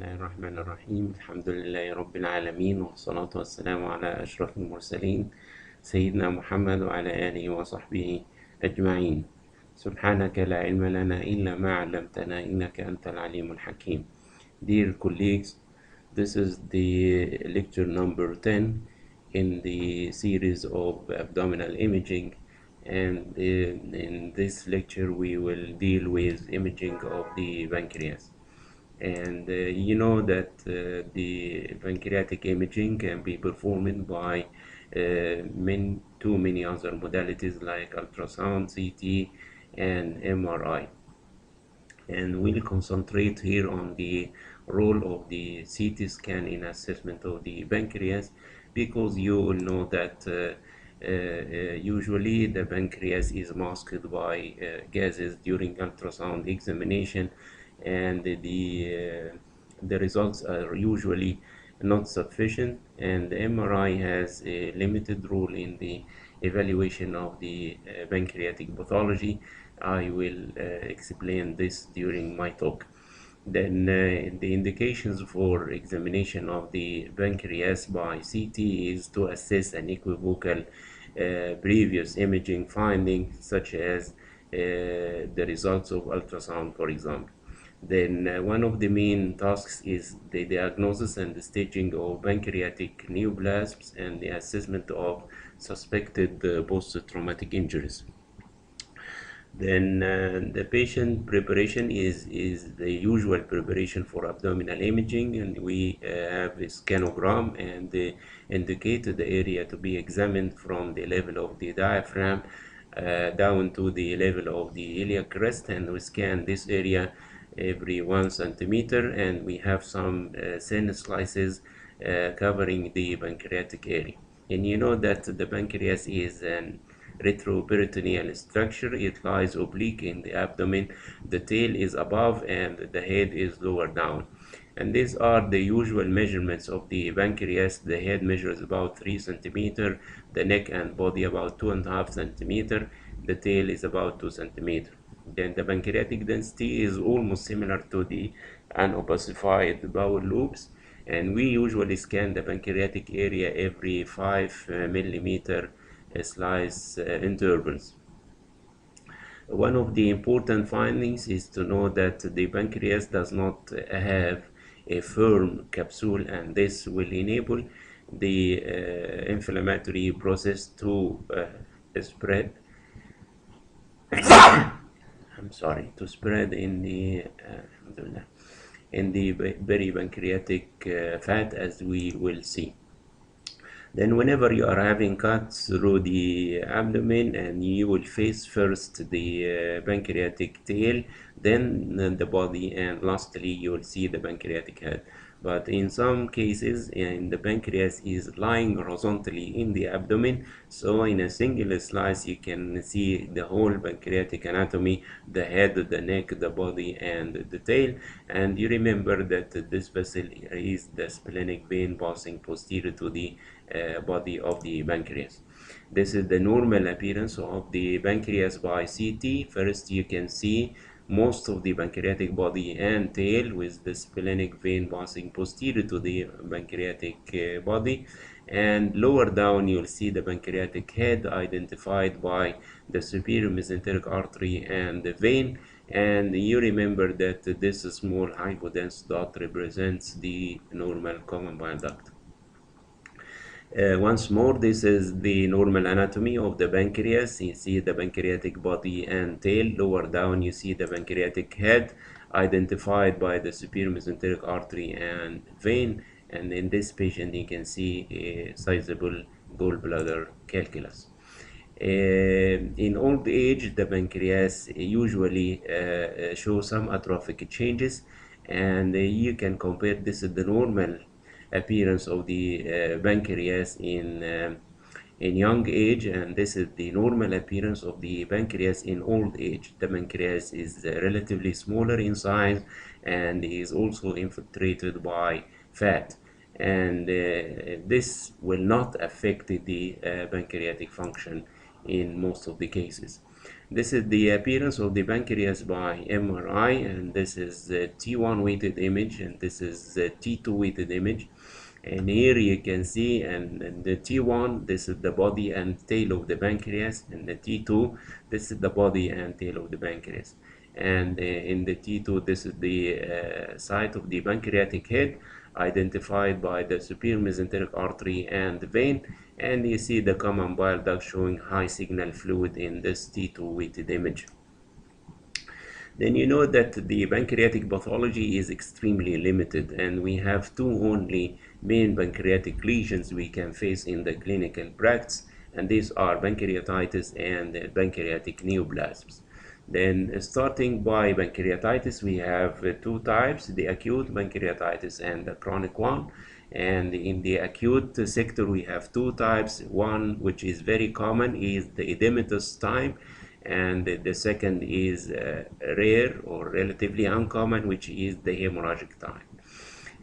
الله الرحمن الرحيم. الحمد لله رب العالمين، والصلاة والسلام على أشرف المرسلين سيدنا محمد وعلى آله وصحبه أجمعين. سبحانك لا علم لنا إلا ما علمتنا إنك أنت العليم الحكيم. Dear colleagues, this is the lecture number 10 in the series of abdominal imaging, and in this lecture we will deal with imaging of the pancreas. And you know that the pancreatic imaging can be performed by too many other modalities like ultrasound, CT, and MRI. And we'll concentrate here on the role of the CT scan in assessment of the pancreas, because you will know that usually the pancreas is masked by gases during ultrasound examination, and the results are usually not sufficient, and the MRI has a limited role in the evaluation of the pancreatic pathology. I will explain this during my talk. Then the indications for examination of the pancreas by CT is to assess an equivocal previous imaging finding, such as the results of ultrasound, for example. Then one of the main tasks is the diagnosis and the staging of pancreatic neoplasms and the assessment of suspected post-traumatic injuries. Then the patient preparation is the usual preparation for abdominal imaging, and we have a scanogram and indicate the area to be examined from the level of the diaphragm down to the level of the iliac crest, and we scan this area every 1 centimeter, and we have some thin slices covering the pancreatic area. And you know that the pancreas is an retroperitoneal structure. It lies oblique in the abdomen. The tail is above and the head is lower down. And these are the usual measurements of the pancreas. The head measures about 3 centimeter, the neck and body about 2.5 centimeter, the tail is about 2 centimeter. Then the pancreatic density is almost similar to the unopacified bowel loops, and we usually scan the pancreatic area every 5 millimeter slice intervals. One of the important findings is to know that the pancreas does not have a firm capsule, and this will enable the inflammatory process to spread to spread in the peripancreatic fat, as we will see. Then whenever you are having cuts through the abdomen, and you will face first the pancreatic tail, then the body, and lastly you will see the pancreatic head. But in some cases, the pancreas is lying horizontally in the abdomen, so in a single slice you can see the whole pancreatic anatomy, the head, the neck, the body, and the tail. And you remember that this vessel is the splenic vein passing posterior to the body of the pancreas. This is the normal appearance of the pancreas by CT. First, you can see most of the pancreatic body and tail with the splenic vein passing posterior to the pancreatic body, and lower down you'll see the pancreatic head identified by the superior mesenteric artery and the vein. And you remember that this small hypodense dot represents the normal common bile duct. Once more, this is the normal anatomy of the pancreas. You see the pancreatic body and tail. Lower down you see the pancreatic head identified by the superior mesenteric artery and vein, and in this patient you can see a sizable gallbladder calculus. In old age, the pancreas usually shows some atrophic changes, and you can compare this with the normal appearance of the pancreas in young age, and this is the normal appearance of the pancreas in old age. The pancreas is relatively smaller in size and is also infiltrated by fat, and this will not affect the pancreatic function in most of the cases. This is the appearance of the pancreas by MRI, and this is the T1 weighted image, and this is the T2 weighted image. And here you can see, and the T1, this is the body and tail of the pancreas, and the T2, this is the body and tail of the pancreas. And in the T2, this is the site of the pancreatic head, identified by the superior mesenteric artery and vein, and you see the common bile duct showing high signal fluid in this T2 weighted image. Then you know that the pancreatic pathology is extremely limited, and we have two only main pancreatic lesions we can face in the clinical practice, and these are pancreatitis and pancreatic neoplasms. Then starting by pancreatitis, we have two types, the acute pancreatitis and the chronic one. And in the acute sector, we have two types. One, which is very common, is the edematous type, and the second is rare or relatively uncommon, which is the hemorrhagic type.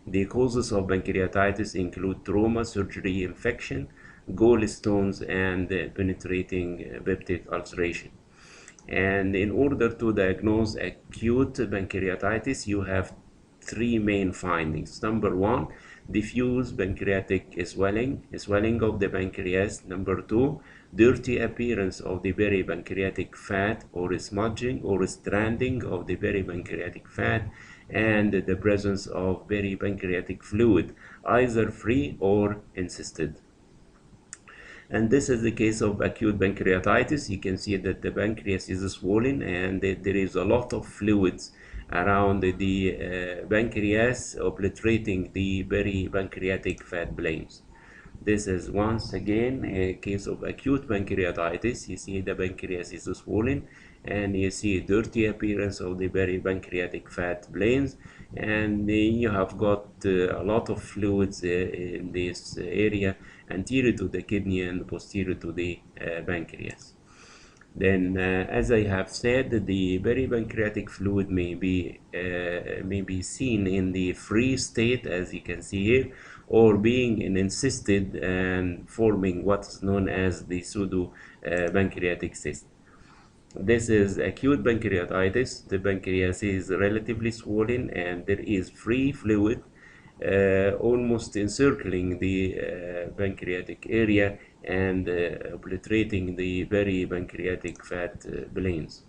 The causes of pancreatitis include trauma, surgery, infection, gallstones, and penetrating peptic ulceration. And in order to diagnose acute pancreatitis, you have three main findings. Number one, diffuse pancreatic swelling of the pancreas. Number two, dirty appearance of the peripancreatic fat, or smudging or stranding of the peripancreatic fat, and the presence of peripancreatic fluid, either free or encysted. And this is the case of acute pancreatitis. You can see that the pancreas is swollen, and there is a lot of fluids around the pancreas, obliterating the peripancreatic fat planes. This is once again a case of acute pancreatitis. You see the pancreas is swollen, and you see dirty appearance of the peripancreatic fat planes, and you have got a lot of fluids in this area, anterior to the kidney and posterior to the pancreas. Then, as I have said, the peripancreatic fluid may be seen in the free state, as you can see here, or being encysted and forming what's known as the pseudo pancreatic cyst. This is acute pancreatitis. The pancreas is relatively swollen, and there is free fluid almost encircling the pancreatic area and obliterating the peripancreatic fat planes.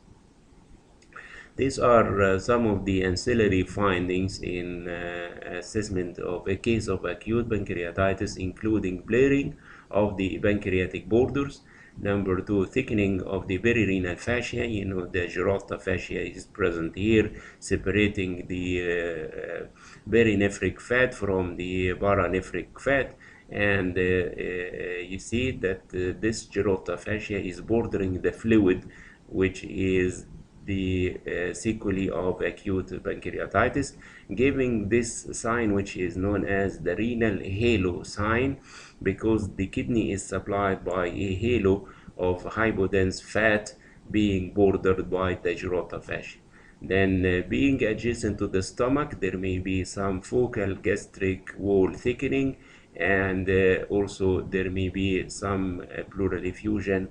These are some of the ancillary findings in assessment of a case of acute pancreatitis, including blurring of the pancreatic borders. Number two, thickening of the perirenal fascia. You know, the Girotta fascia is present here, separating the perinephric fat from the paranephric fat. And you see that this Girotta fascia is bordering the fluid, which is the sequelae of acute pancreatitis, giving this sign, which is known as the renal halo sign, because the kidney is supplied by a halo of hypodense fat being bordered by the Girotta fascia. Then being adjacent to the stomach, there may be some focal gastric wall thickening, and also there may be some pleural effusion,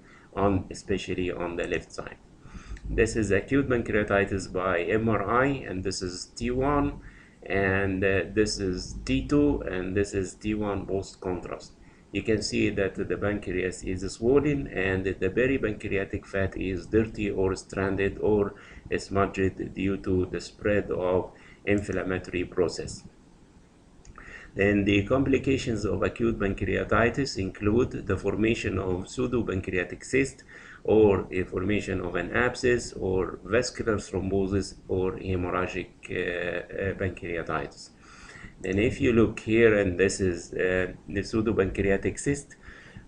especially on the left side. This is acute pancreatitis by MRI, and this is T1, and this is T2, and this is T1 post contrast. You can see that the pancreas is swollen, and the peripancreatic fat is dirty or stranded or smudged due to the spread of inflammatory process. Then the complications of acute pancreatitis include the formation of pseudopancreatic cyst, or a formation of an abscess, or vascular thrombosis, or hemorrhagic pancreatitis. Then if you look here, and this is the pseudopancreatic cyst,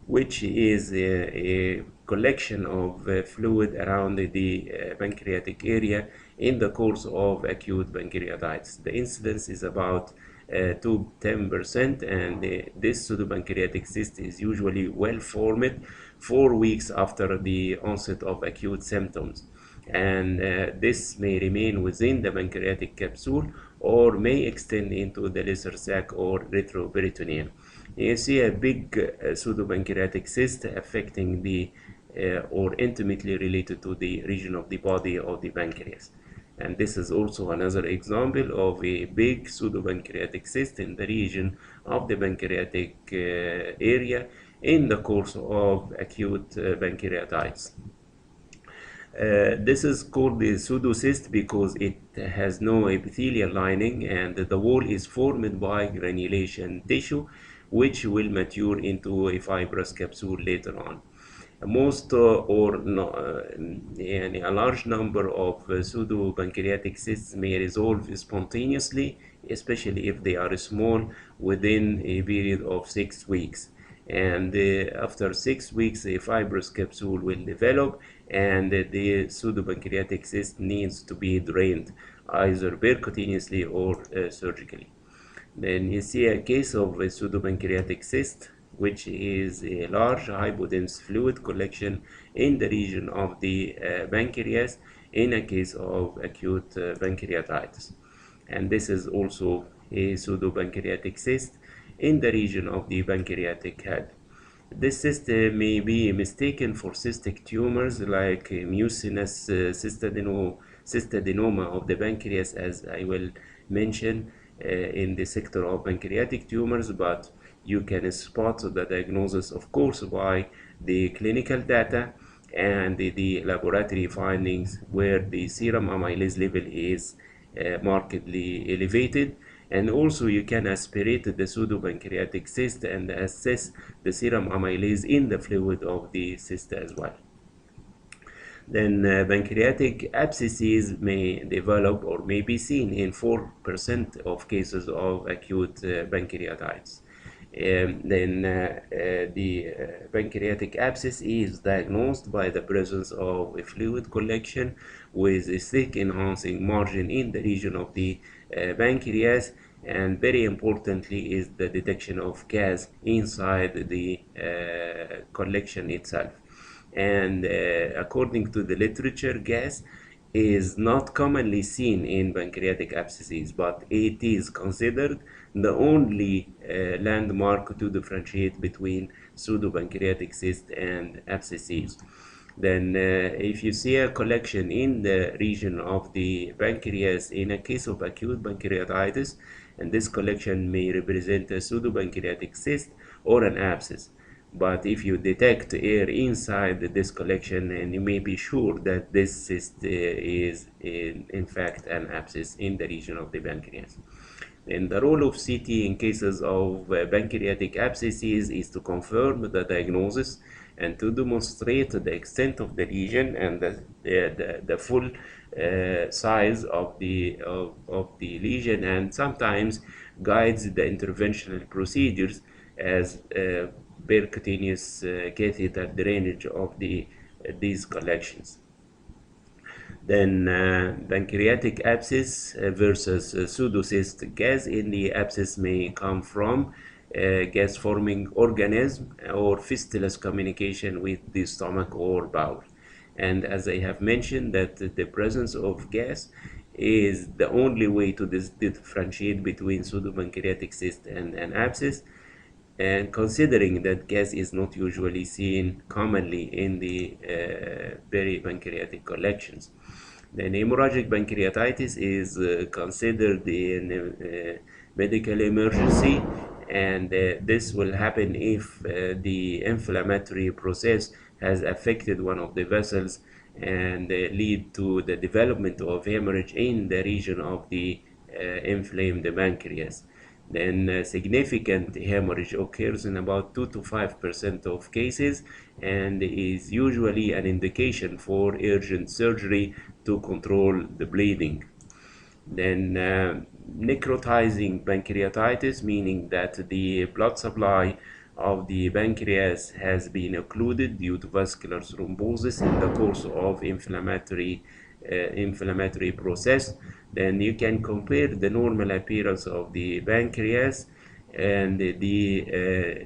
which is a collection of fluid around the pancreatic area in the course of acute pancreatitis. The incidence is about 2 to 10%, and this pseudopancreatic cyst is usually well formed 4 weeks after the onset of acute symptoms, and this may remain within the pancreatic capsule or may extend into the lesser sac or retroperitoneum. You see a big pseudopancreatic cyst affecting the or intimately related to the region of the body of the pancreas. And this is also another example of a big pseudopancreatic cyst in the region of the pancreatic area in the course of acute pancreatitis. This is called the pseudocyst because it has no epithelial lining, and the wall is formed by granulation tissue, which will mature into a fibrous capsule later on. Most or no, يعني a large number of pseudopancreatic cysts may resolve spontaneously, especially if they are small, within a period of 6 weeks. And after 6 weeks, a fibrous capsule will develop, and the pseudopancreatic cyst needs to be drained either percutaneously or surgically. Then you see a case of a pseudopancreatic cyst, which is a large hypodense fluid collection in the region of the pancreas in a case of acute pancreatitis. And this is also a pseudopancreatic cyst in the region of the pancreatic head. This cyst may be mistaken for cystic tumors like mucinous cystadenoma of the pancreas, as I will mention in the sector of pancreatic tumors, but you can spot the diagnosis, of course, by the clinical data and the laboratory findings where the serum amylase level is markedly elevated. And also you can aspirate the pseudopancreatic cyst and assess the serum amylase in the fluid of the cyst as well. Then pancreatic abscesses may develop or may be seen in 4% of cases of acute pancreatitis. The pancreatic abscess is diagnosed by the presence of a fluid collection with a thick enhancing margin in the region of the pancreas, and very importantly is the detection of gas inside the collection itself. And according to the literature, gas is not commonly seen in pancreatic abscesses, but it is considered the only landmark to differentiate between pseudopancreatic cyst and abscesses. Then if you see a collection in the region of the pancreas in a case of acute pancreatitis, and this collection may represent a pseudopancreatic cyst or an abscess. But if you detect air inside this collection, and you may be sure that this cyst is in fact an abscess in the region of the pancreas. And the role of CT in cases of pancreatic abscesses is to confirm the diagnosis and to demonstrate the extent of the lesion and the full size of the lesion, and sometimes guides the interventional procedures as percutaneous catheter drainage of these collections. Then pancreatic abscess versus pseudocyst. Gas in the abscess may come from gas-forming organism or fistulous communication with the stomach or bowel. And as I have mentioned, that the presence of gas is the only way to differentiate between pseudopancreatic cyst and an abscess. And considering that gas is not usually seen commonly in the peripancreatic collections, then hemorrhagic pancreatitis is considered a medical emergency, and this will happen if the inflammatory process has affected one of the vessels and lead to the development of hemorrhage in the region of the inflamed pancreas. Then significant hemorrhage occurs in about 2 to 5% of cases and is usually an indication for urgent surgery to control the bleeding. Then necrotizing pancreatitis, meaning that the blood supply of the pancreas has been occluded due to vascular thrombosis in the course of inflammatory process. Then you can compare the normal appearance of the pancreas and the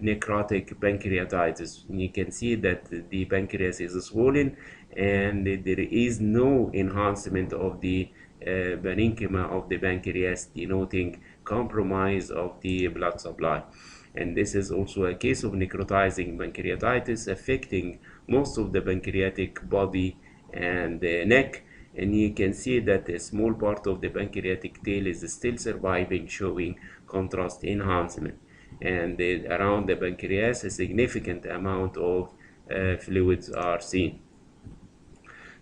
necrotic pancreatitis. You can see that the pancreas is swollen and there is no enhancement of the parenchyma of the pancreas, denoting compromise of the blood supply. And this is also a case of necrotizing pancreatitis affecting most of the pancreatic body and the neck. And you can see that a small part of the pancreatic tail is still surviving, showing contrast enhancement. And around the pancreas, a significant amount of fluids are seen.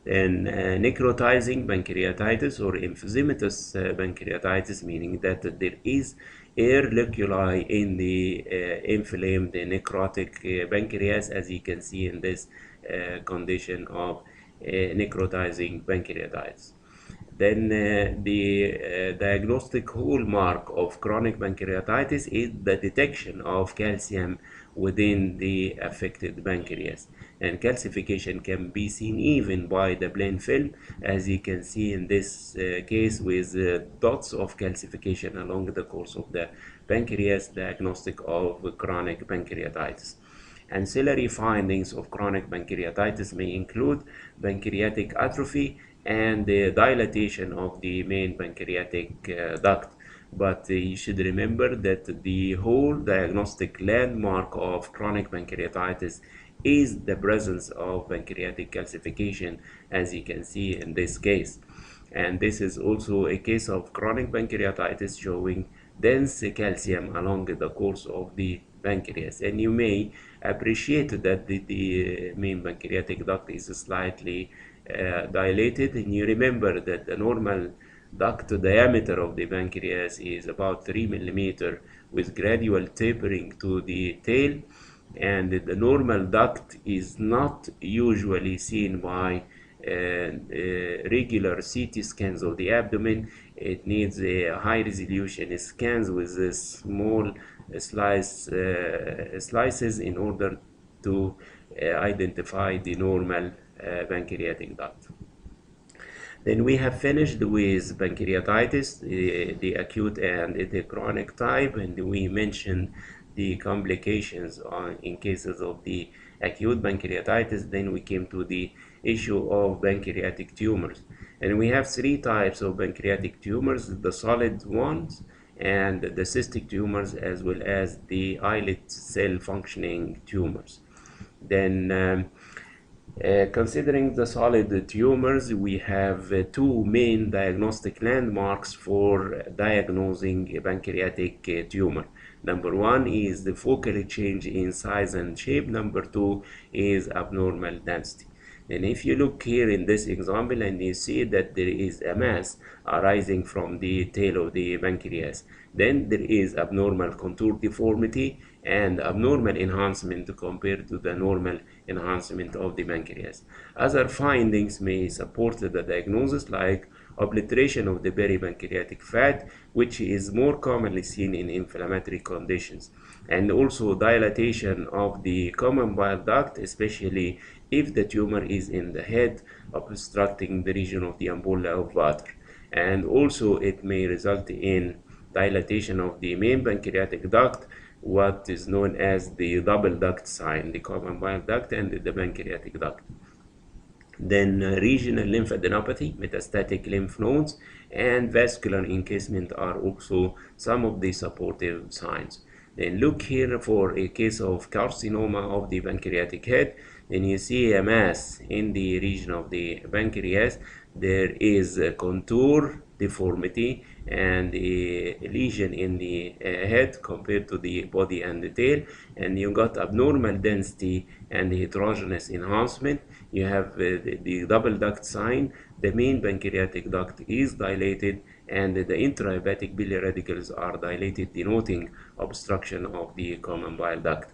Then necrotizing pancreatitis or emphysematous pancreatitis, meaning that there is air loculi in the inflamed necrotic pancreas, as you can see in this condition of necrotizing pancreatitis. Then the diagnostic hallmark of chronic pancreatitis is the detection of calcium within the affected pancreas. And calcification can be seen even by the plain film, as you can see in this case with dots of calcification along the course of the pancreas, diagnostic of chronic pancreatitis. Ancillary findings of chronic pancreatitis may include pancreatic atrophy and the dilatation of the main pancreatic duct. But you should remember that the whole diagnostic landmark of chronic pancreatitis is the presence of pancreatic calcification, as you can see in this case. And this is also a case of chronic pancreatitis showing dense calcium along the course of the pancreas. And you may appreciate that the main pancreatic duct is slightly dilated, and you remember that the normal duct diameter of the pancreas is about 3 millimeter with gradual tapering to the tail, and the normal duct is not usually seen by regular CT scans of the abdomen. It needs a high resolution scans with small slices in order to identify the normal pancreatic duct. Then we have finished with pancreatitis, the acute and the chronic type, and we mentioned the complications in cases of the acute pancreatitis. Then we came to the issue of pancreatic tumors. And we have three types of pancreatic tumors: the solid ones, and the cystic tumors, as well as the islet cell functioning tumors. Then considering the solid tumors, we have two main diagnostic landmarks for diagnosing a pancreatic tumor. Number one is the focal change in size and shape. Number two is abnormal density. And if you look here in this example, and you see that there is a mass arising from the tail of the pancreas, then there is abnormal contour deformity and abnormal enhancement compared to the normal enhancement of the pancreas. Other findings may support the diagnosis, like obliteration of the peripancreatic fat, which is more commonly seen in inflammatory conditions, and also dilatation of the common bile duct, especially if the tumor is in the head, obstructing the region of the ampulla of water. And also it may result in dilatation of the main pancreatic duct, what is known as the double duct sign, the common bile duct and the pancreatic duct. Then regional lymphadenopathy, metastatic lymph nodes, and vascular encasement are also some of the supportive signs. Then look here for a case of carcinoma of the pancreatic head. Then you see a mass in the region of the pancreas. There is a contour deformity and a lesion in the head compared to the body and the tail, and you got abnormal density and heterogeneous enhancement. You have the double duct sign. The main pancreatic duct is dilated, and the intrahepatic biliary radicals are dilated, denoting obstruction of the common bile duct.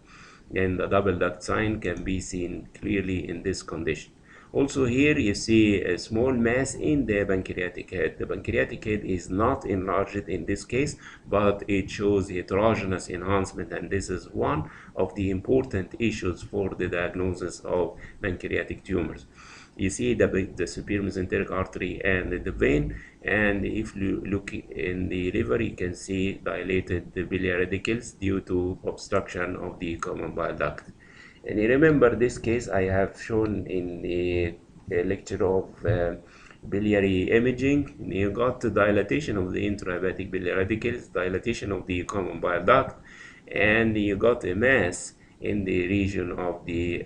And the double duct sign can be seen clearly in this condition. Also here you see a small mass in the pancreatic head. The pancreatic head is not enlarged in this case, but it shows heterogeneous enhancement, and this is one of the important issues for the diagnosis of pancreatic tumors. You see the superior mesenteric artery and the vein, and if you look in the liver, you can see dilated biliary radicals due to obstruction of the common bile duct. And you remember this case I have shown in the lecture of biliary imaging, you got dilatation of the intrahepatic biliary radicals, dilatation of the common bile duct, and you got a mass in the region of the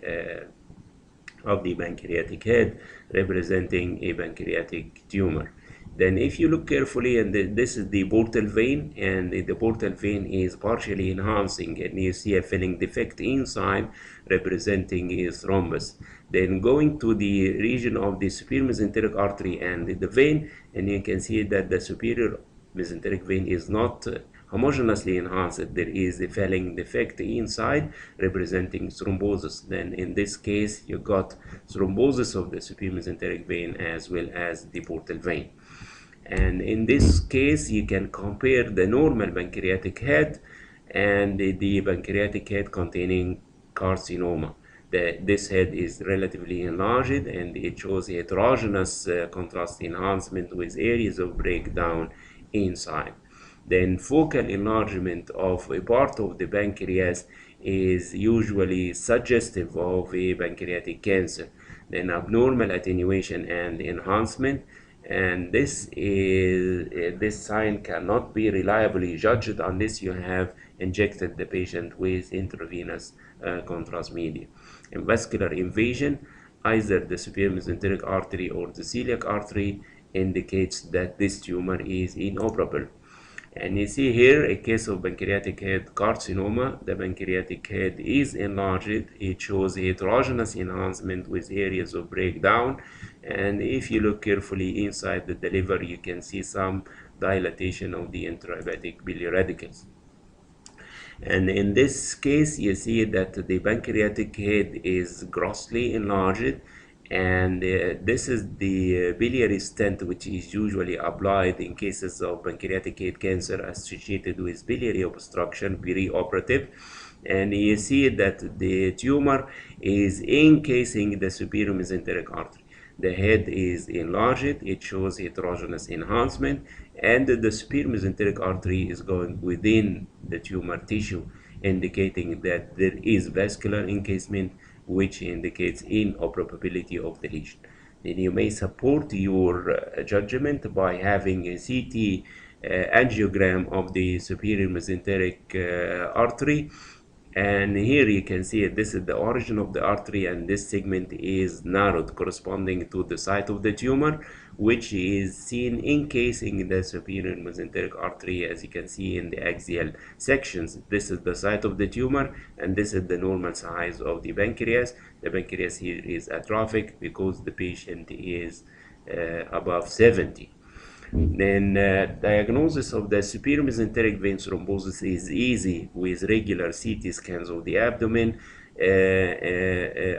pancreatic head, representing a pancreatic tumor. Then if you look carefully, and this is the portal vein, and the portal vein is partially enhancing, and you see a filling defect inside representing a thrombus. Then going to the region of the superior mesenteric artery and the vein, and you can see that the superior mesenteric vein is not homogeneously enhanced. There is a filling defect inside representing thrombosis. Then in this case you got thrombosis of the superior mesenteric vein as well as the portal vein. And in this case you can compare the normal pancreatic head and the pancreatic head containing carcinoma. This head is relatively enlarged and it shows heterogeneous contrast enhancement with areas of breakdown inside. Then focal enlargement of a part of the pancreas is usually suggestive of a pancreatic cancer. Then abnormal attenuation and enhancement, and this sign cannot be reliably judged unless you have injected the patient with intravenous contrast medium. And vascular invasion, either the superior mesenteric artery or the celiac artery, indicates that this tumor is inoperable. And you see here a case of pancreatic head carcinoma. The pancreatic head is enlarged. It shows heterogeneous enhancement with areas of breakdown. And if you look carefully inside the liver, you can see some dilatation of the intrahepatic biliary radicals. And in this case, you see that the pancreatic head is grossly enlarged, and this is the biliary stent which is usually applied in cases of pancreatic head cancer associated with biliary obstruction perioperative. And you see that the tumor is encasing the superior mesenteric artery. The head is enlarged, it shows heterogeneous enhancement, and the superior mesenteric artery is going within the tumor tissue, indicating that there is vascular encasement, which indicates inoperability of the lesion. Then you may support your judgment by having a CT angiogram of the superior mesenteric artery. And here you can see this is the origin of the artery, and this segment is narrowed corresponding to the site of the tumor, which is seen encasing the superior mesenteric artery, as you can see in the axial sections. This is the site of the tumor, and this is the normal size of the pancreas. The pancreas here is atrophic because the patient is above 70. Then diagnosis of the superior mesenteric vein thrombosis is easy with regular CT scans of the abdomen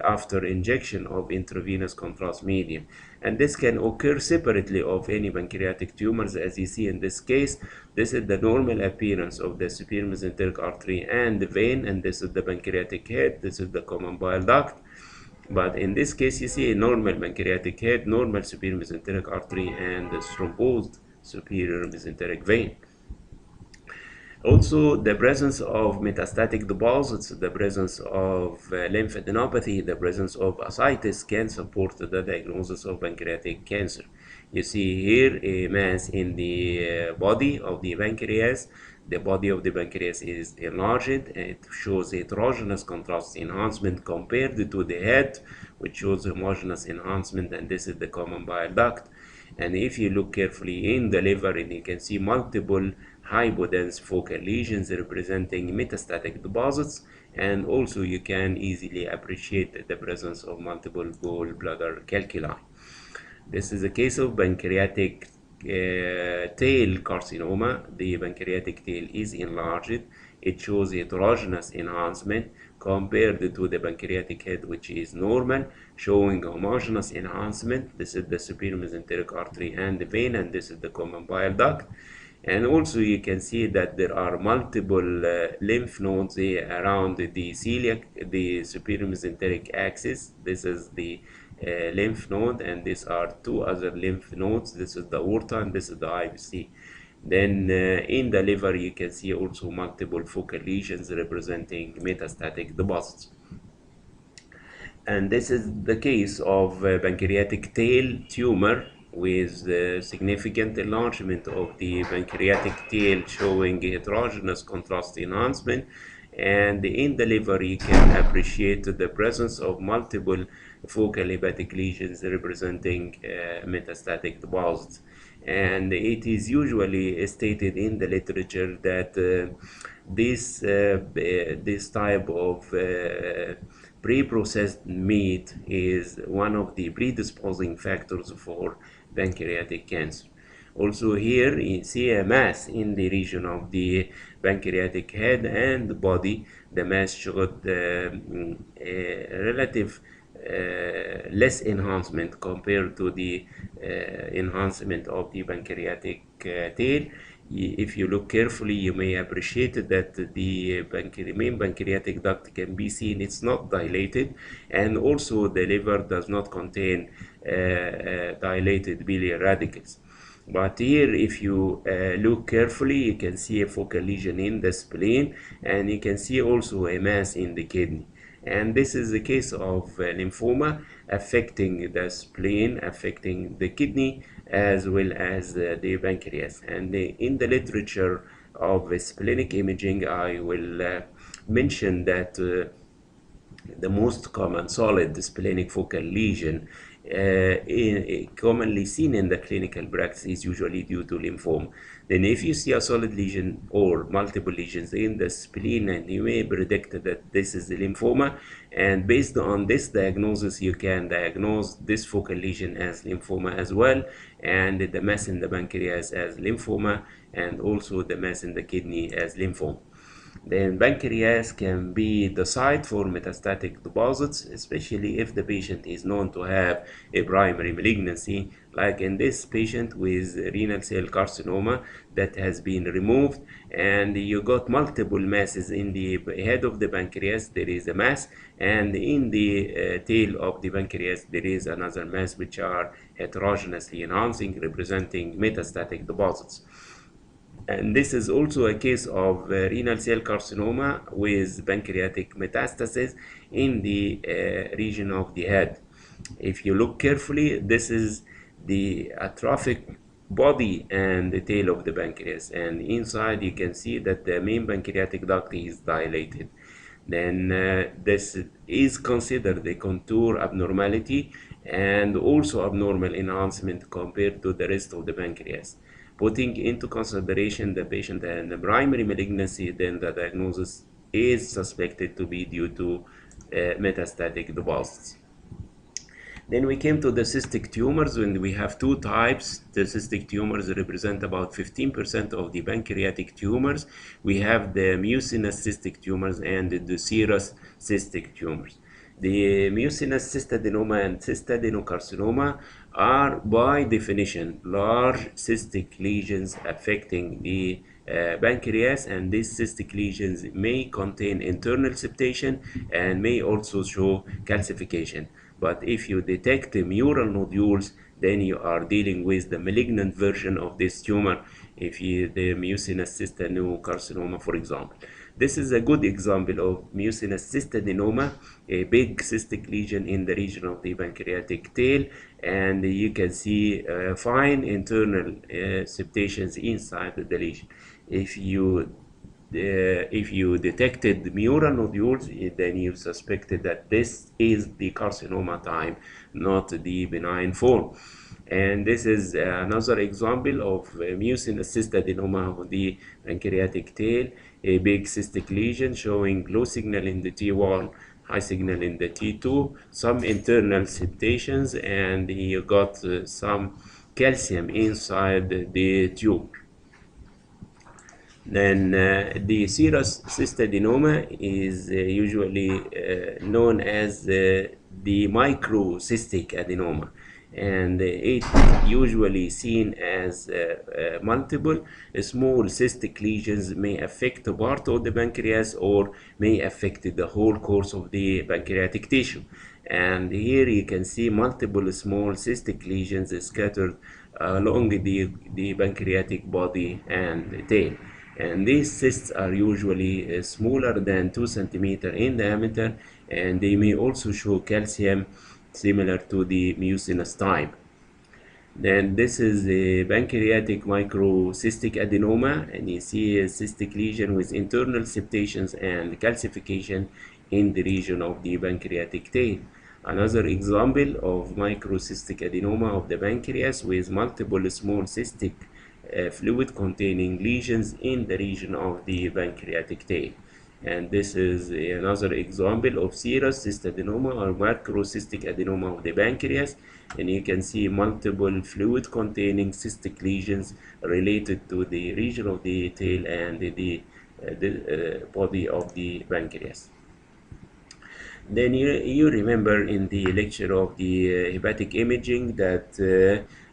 after injection of intravenous contrast medium. And this can occur separately of any pancreatic tumors, as you see in this case. This is the normal appearance of the superior mesenteric artery and the vein, and this is the pancreatic head, this is the common bile duct. But in this case, you see a normal pancreatic head, normal superior mesenteric artery, and the thrombosed superior mesenteric vein. Also, the presence of metastatic deposits, the presence of lymphadenopathy, the presence of ascites can support the diagnosis of pancreatic cancer. You see here a mass in the body of the pancreas. The body of the pancreas is enlarged. It shows heterogeneous contrast enhancement compared to the head, which shows homogeneous enhancement, and this is the common bile duct. And if you look carefully in the liver, and you can see multiple hypodense focal lesions representing metastatic deposits, and also you can easily appreciate the presence of multiple gallbladder calculi. This is a case of pancreatic tail carcinoma. The pancreatic tail is enlarged. It shows heterogeneous enhancement compared to the pancreatic head, which is normal, showing homogeneous enhancement. This is the superior mesenteric artery and the vein, and this is the common bile duct. And also you can see that there are multiple lymph nodes around the celiac, the superior mesenteric axis. This is the lymph node, and these are two other lymph nodes. This is the aorta, and this is the IVC. Then in the liver, you can see also multiple focal lesions representing metastatic deposits. And this is the case of pancreatic tail tumor. with significant enlargement of the pancreatic tail showing heterogeneous contrast enhancement. And in the liver, you can appreciate the presence of multiple focal hepatic lesions representing metastatic deposits. And it is usually stated in the literature that this type of pre-processed meat is one of the predisposing factors for pancreatic cancer. Also here you see a mass in the region of the pancreatic head and body. The mass showed a relative less enhancement compared to the enhancement of the pancreatic tail. If you look carefully, you may appreciate that the main pancreatic duct can be seen. It's not dilated, and also the liver does not contain dilated biliary radicals. But here, if you look carefully, you can see a focal lesion in the spleen, and you can see also a mass in the kidney. And this is the case of lymphoma affecting the spleen, affecting the kidney, as well as the pancreas. And in the literature of splenic imaging, I will mention that the most common solid splenic focal lesion commonly seen in the clinical practice is usually due to lymphoma. Then if you see a solid lesion or multiple lesions in the spleen, and you may predict that this is the lymphoma, and based on this diagnosis you can diagnose this focal lesion as lymphoma as well, and the mass in the pancreas as lymphoma, and also the mass in the kidney as lymphoma. Then pancreas can be the site for metastatic deposits, especially if the patient is known to have a primary malignancy, like in this patient with renal cell carcinoma that has been removed, and you got multiple masses in the head of the pancreas. There is a mass, and in the tail of the pancreas there is another mass, which are heterogeneously enhancing, representing metastatic deposits. And this is also a case of renal cell carcinoma with pancreatic metastasis in the region of the head. If you look carefully, this is the atrophic body and the tail of the pancreas, and inside you can see that the main pancreatic duct is dilated. Then this is considered a contour abnormality and also abnormal enhancement compared to the rest of the pancreas. Putting into consideration the patient and the primary malignancy, then the diagnosis is suspected to be due to metastatic deposits. Then we came to the cystic tumors, and we have two types. The cystic tumors represent about 15% of the pancreatic tumors. We have the mucinous cystic tumors and the serous cystic tumors. The mucinous cystadenoma and cystadenocarcinoma are by definition large cystic lesions affecting the pancreas, and these cystic lesions may contain internal septation and may also show calcification. But if you detect the mural nodules, then you are dealing with the malignant version of this tumor, if you the mucinous cystadenocarcinoma, for example. This is a good example of mucinous cystadenoma, a big cystic lesion in the region of the pancreatic tail, and you can see fine internal septations inside the lesion. If you detected the mural nodules, then you suspected that this is the carcinoma type, not the benign form. And this is another example of mucinous cystadenoma of the pancreatic tail, a big cystic lesion showing low signal in the T1, high signal in the T2, some internal septations, and you got some calcium inside the tumor. Then the serous cystadenoma is usually known as the microcystic adenoma, and it usually seen as multiple small cystic lesions may affect a part of the pancreas or may affect the whole course of the pancreatic tissue. And here you can see multiple small cystic lesions scattered along the pancreatic body and the tail. And these cysts are usually smaller than 2 centimeters in diameter, and they may also show calcium similar to the mucinous type. Then this is a pancreatic microcystic adenoma, and you see a cystic lesion with internal septations and calcification in the region of the pancreatic tail. Another example of microcystic adenoma of the pancreas with multiple small cystic fluid containing lesions in the region of the pancreatic tail. And this is another example of serous cystadenoma or macrocystic adenoma of the pancreas, and you can see multiple fluid containing cystic lesions related to the region of the tail and the body of the pancreas. Then you remember in the lecture of the hepatic imaging that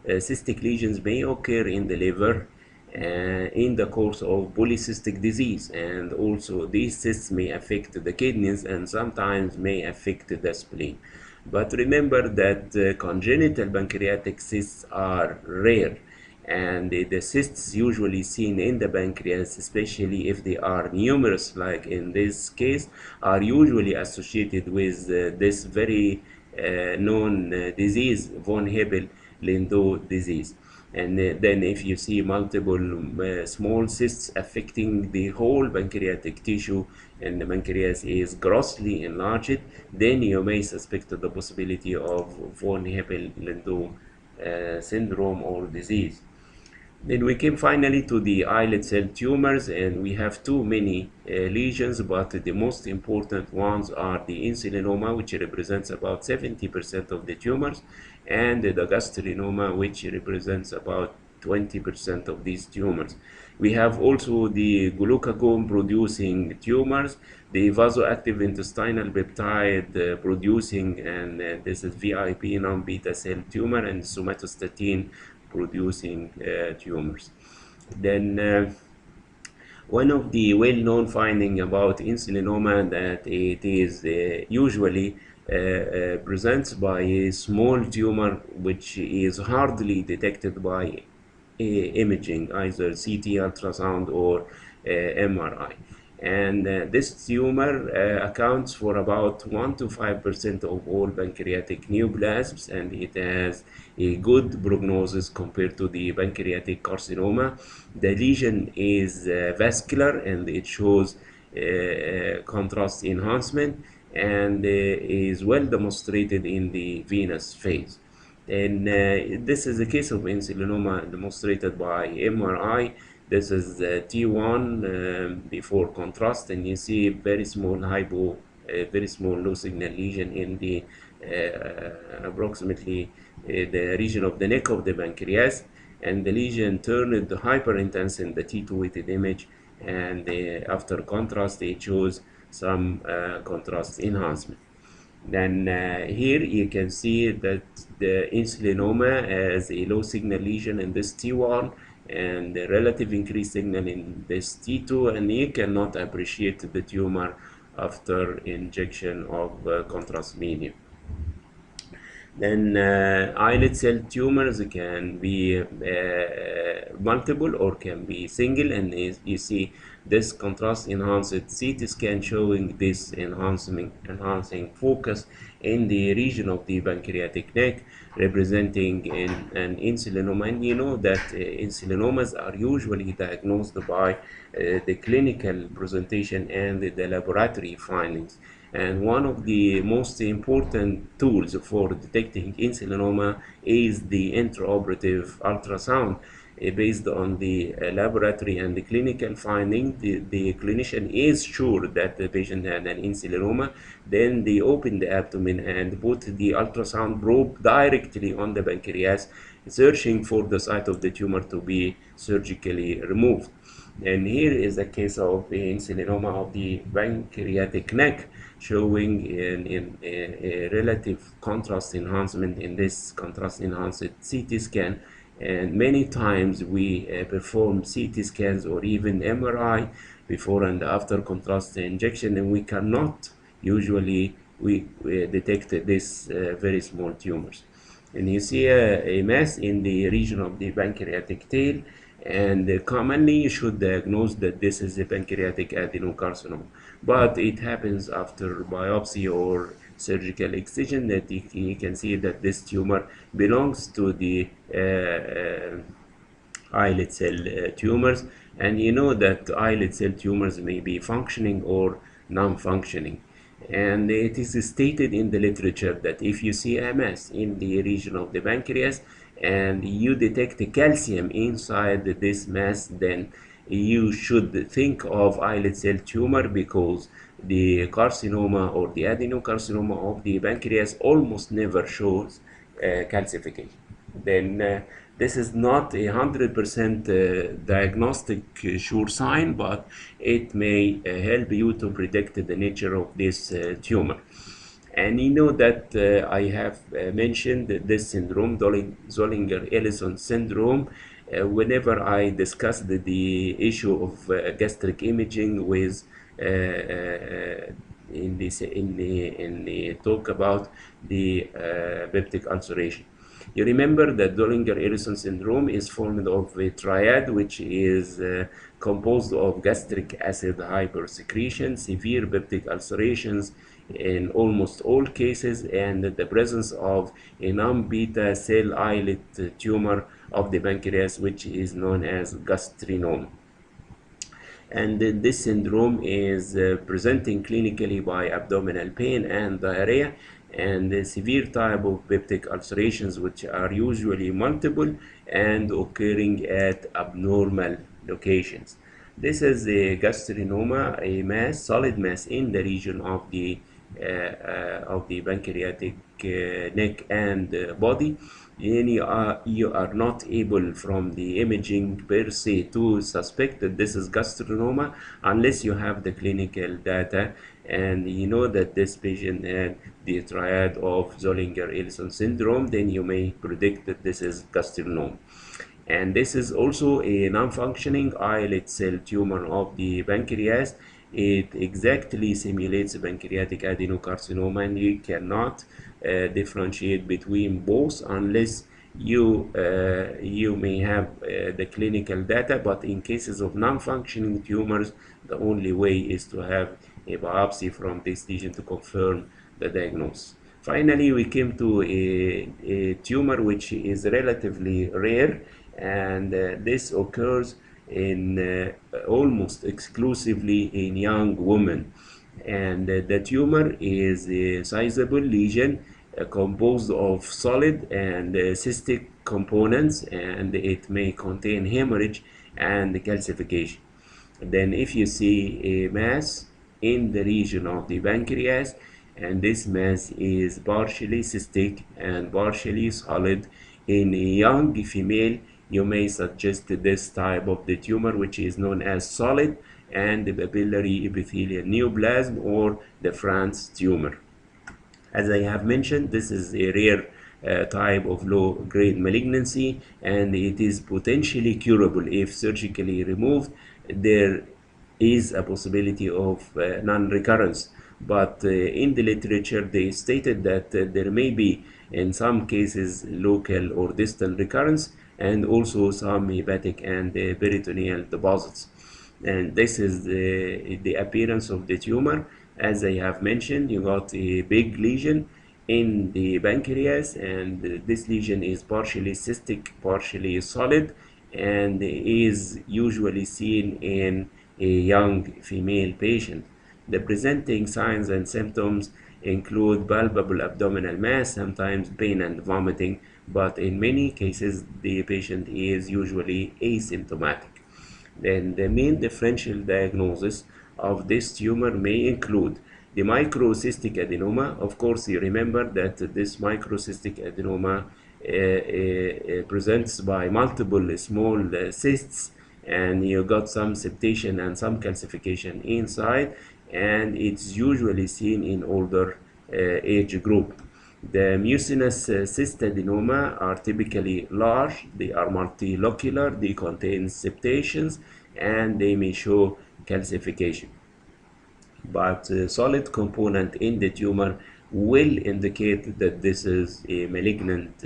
cystic lesions may occur in the liver in the course of polycystic disease, and also these cysts may affect the kidneys and sometimes may affect the spleen. But remember that congenital pancreatic cysts are rare, and the cysts usually seen in the pancreas, especially if they are numerous like in this case, are usually associated with this very known disease, von Hippel-Lindau disease. And then if you see multiple small cysts affecting the whole pancreatic tissue and the pancreas is grossly enlarged, then you may suspect the possibility of von Hippel-Lindau syndrome or disease. Then we came finally to the islet cell tumors, and we have too many lesions, but the most important ones are the insulinoma, which represents about 70% of the tumors, and the gastrinoma, which represents about 20% of these tumors. We have also the glucagon producing tumors, the vasoactive intestinal peptide producing, and this is VIP non-beta cell tumor, and somatostatin producing tumors. Then one of the well-known findings about insulinoma that it is usually presents by a small tumor which is hardly detected by imaging, either CT, ultrasound, or MRI. And this tumor accounts for about 1 to 5% of all pancreatic neoplasms, and it has a good prognosis compared to the pancreatic carcinoma. The lesion is vascular, and it shows contrast enhancement, and is well demonstrated in the venous phase. And this is a case of insulinoma demonstrated by MRI. This is T1 before contrast, and you see very small very small low signal lesion in the approximately the region of the neck of the pancreas, and the lesion turned hyperintense in the T2 weighted image, and after contrast it shows some contrast enhancement. Then here you can see that the insulinoma has a low signal lesion in this T1 and the relative increased signal in this T2, and you cannot appreciate the tumor after injection of contrast medium. Then islet cell tumors can be multiple or can be single, and you see this contrast enhanced CT scan showing this enhancing focus in the region of the pancreatic neck, representing an insulinoma. And you know that insulinomas are usually diagnosed by the clinical presentation and the laboratory findings. And one of the most important tools for detecting insulinoma is the intraoperative ultrasound. Based on the laboratory and the clinical finding, the clinician is sure that the patient had an insulinoma. Then they open the abdomen and put the ultrasound probe directly on the pancreas, searching for the site of the tumor to be surgically removed. And here is a case of the insulinoma of the pancreatic neck, showing in a relative contrast enhancement in this contrast enhanced CT scan. And many times we perform CT scans or even MRI before and after contrast injection, and we cannot usually we detect this very small tumors. And you see a mass in the region of the pancreatic tail, and commonly you should diagnose that this is a pancreatic adenocarcinoma, but it happens after biopsy or surgical excision, that you can see that this tumor belongs to the islet cell tumors, and you know that islet cell tumors may be functioning or non-functioning. And it is stated in the literature that if you see a mass in the region of the pancreas and you detect calcium inside this mass, then you should think of islet cell tumor, because the carcinoma or the adenocarcinoma of the pancreas almost never shows calcification. Then this is not 100% diagnostic sure sign, but it may help you to predict the nature of this tumor. And you know that I have mentioned this syndrome, Zollinger-Ellison syndrome, whenever I discussed the issue of gastric imaging with in the talk about the peptic ulceration. You remember that Zollinger-Ellison syndrome is formed of a triad, which is composed of gastric acid hypersecretion, severe peptic ulcerations in almost all cases, and the presence of a non-beta cell islet tumor of the pancreas, which is known as gastrinoma. And this syndrome is presenting clinically by abdominal pain and diarrhea, and the severe type of peptic ulcerations, which are usually multiple and occurring at abnormal locations. This is a gastrinoma, a mass, solid mass in the region of the pancreatic neck and body. And you are not able from the imaging per se to suspect that this is gastrinoma unless you have the clinical data and you know that this patient had the triad of Zollinger-Ellison syndrome. Then you may predict that this is gastrinoma. And this is also a non-functioning islet cell tumor of the pancreas. It exactly simulates pancreatic adenocarcinoma, and you cannot differentiate between both unless you may have the clinical data. But in cases of non-functioning tumors, the only way is to have a biopsy from this lesion to confirm the diagnosis. Finally, we came to a tumor which is relatively rare, and this occurs in almost exclusively in young women. And the tumor is a sizable lesion composed of solid and cystic components, and it may contain hemorrhage and calcification. Then if you see a mass in the region of the pancreas, and this mass is partially cystic and partially solid in a young female, you may suggest this type of the tumor, which is known as solid and papillary epithelial neoplasm, or the France tumor. As I have mentioned, this is a rare type of low-grade malignancy, and it is potentially curable if surgically removed. There is a possibility of non-recurrence, but in the literature they stated that there may be in some cases local or distal recurrence, and also some hepatic and peritoneal deposits. And this is the appearance of the tumor. As I have mentioned, you got a big lesion in the pancreas, and this lesion is partially cystic, partially solid, and is usually seen in a young female patient. The presenting signs and symptoms include palpable abdominal mass, sometimes pain and vomiting, but in many cases the patient is usually asymptomatic. Then the main differential diagnosis of this tumor may include the microcystic adenoma. Of course, you remember that this microcystic adenoma presents by multiple small cysts, and you got some septation and some calcification inside, and it's usually seen in older age group. The mucinous cystadenoma are typically large, they are multilocular, they contain septations, and they may show calcification. But solid component in the tumor will indicate that this is a malignant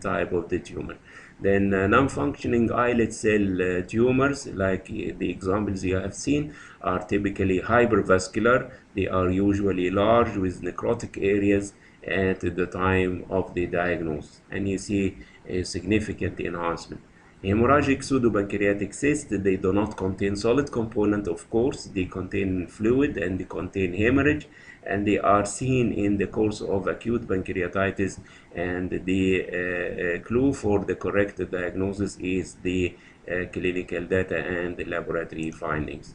type of the tumor. Then non-functioning islet cell tumors, like the examples you have seen, are typically hypervascular. They are usually large with necrotic areas at the time of the diagnosis, and you see a significant enhancement. Hemorrhagic pseudopancreatic cysts, they do not contain solid component, of course. They contain fluid and they contain hemorrhage, and they are seen in the course of acute pancreatitis. And the clue for the correct diagnosis is the clinical data and the laboratory findings.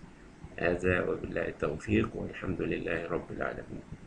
هذا وبالله التوفيق والحمد لله رب العالمين.